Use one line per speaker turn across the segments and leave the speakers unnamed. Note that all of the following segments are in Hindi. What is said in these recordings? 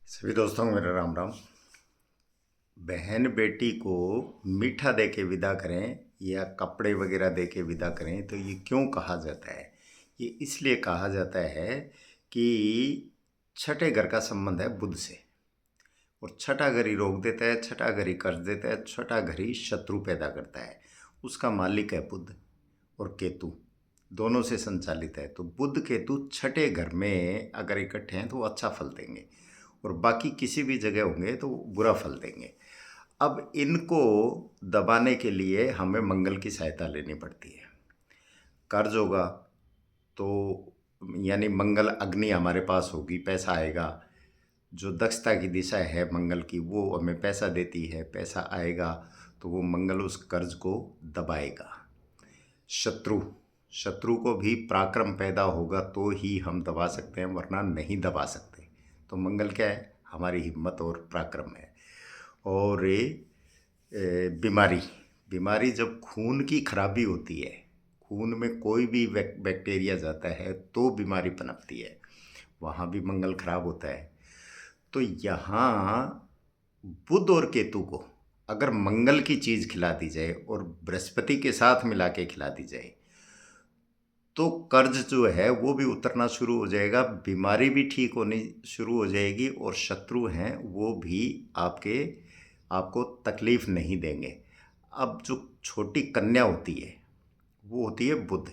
सभी दोस्तों को मेरा राम राम। बहन बेटी को मीठा दे के विदा करें या कपड़े वगैरह दे के विदा करें तो ये क्यों कहा जाता है? ये इसलिए कहा जाता है कि छठे घर का संबंध है बुध से, और छठा घर ही रोक देता है, छठा घर ही कर्ज देता है, छठा घर ही शत्रु पैदा करता है। उसका मालिक है बुध, और केतु दोनों से संचालित है। तो बुध केतु छठे घर में अगर इकट्ठे हैं तो वो अच्छा फल देंगे, और बाकी किसी भी जगह होंगे तो बुरा फल देंगे। अब इनको दबाने के लिए हमें मंगल की सहायता लेनी पड़ती है। कर्ज होगा तो यानी मंगल अग्नि हमारे पास होगी, पैसा आएगा। जो दक्षता की दिशा है मंगल की, वो हमें पैसा देती है, पैसा आएगा तो वो मंगल उस कर्ज को दबाएगा। शत्रु शत्रु को भी पराक्रम पैदा होगा तो ही हम दबा सकते हैं, वरना नहीं दबा सकते। तो मंगल क्या है? हमारी हिम्मत और पराक्रम है। और बीमारी बीमारी जब खून की खराबी होती है, खून में कोई भी बैक्टीरिया जाता है तो बीमारी पनपती है, वहाँ भी मंगल खराब होता है। तो यहाँ बुध और केतु को अगर मंगल की चीज़ खिला दी जाए और बृहस्पति के साथ मिला के खिला दी जाए तो कर्ज जो है वो भी उतरना शुरू हो जाएगा, बीमारी भी ठीक होनी शुरू हो जाएगी, और शत्रु हैं वो भी आपको तकलीफ़ नहीं देंगे। अब जो छोटी कन्या होती है वो होती है बुध,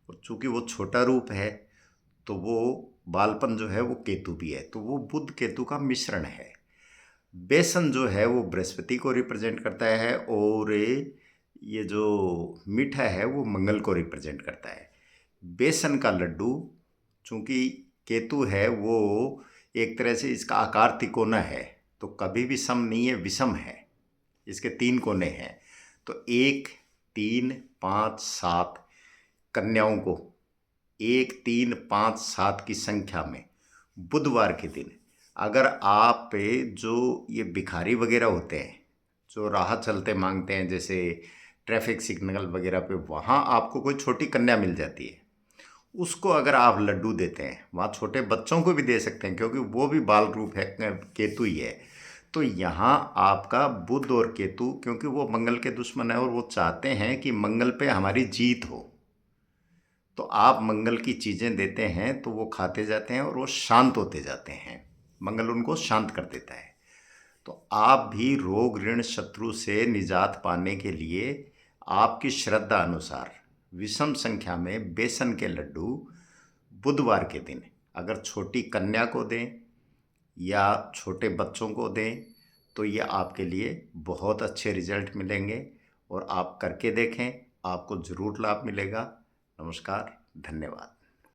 और चूँकि वो छोटा रूप है तो वो बालपन जो है वो केतु भी है, तो वो बुध केतु का मिश्रण है। बेसन जो है वो बृहस्पति को रिप्रेजेंट करता है, और ये जो मीठा है वो मंगल को रिप्रेजेंट करता है। बेसन का लड्डू, चूँकि केतु है वो एक तरह से इसका आकार तिकोना है, तो कभी भी सम नहीं है, विषम है। इसके 3 कोने हैं। तो 1, 3, 5, 7 कन्याओं को 1, 3, 5, 7 की संख्या में बुधवार के दिन अगर आप जो ये भिखारी वगैरह होते हैं जो राह चलते मांगते हैं, जैसे ट्रैफिक सिग्नल वगैरह पे, वहाँ आपको कोई छोटी कन्या मिल जाती है, उसको अगर आप लड्डू देते हैं, वहाँ छोटे बच्चों को भी दे सकते हैं क्योंकि वो भी बाल रूप है, केतु ही है। तो यहाँ आपका बुध और केतु, क्योंकि वो मंगल के दुश्मन है और वो चाहते हैं कि मंगल पे हमारी जीत हो, तो आप मंगल की चीज़ें देते हैं तो वो खाते जाते हैं और वो शांत होते जाते हैं, मंगल उनको शांत कर देता है। तो आप भी रोग ऋण शत्रु से निजात पाने के लिए आपकी श्रद्धा अनुसार विषम संख्या में बेसन के लड्डू बुधवार के दिन अगर छोटी कन्या को दें या छोटे बच्चों को दें तो ये आपके लिए बहुत अच्छे रिजल्ट मिलेंगे, और आप करके देखें, आपको ज़रूर लाभ मिलेगा। नमस्कार, धन्यवाद।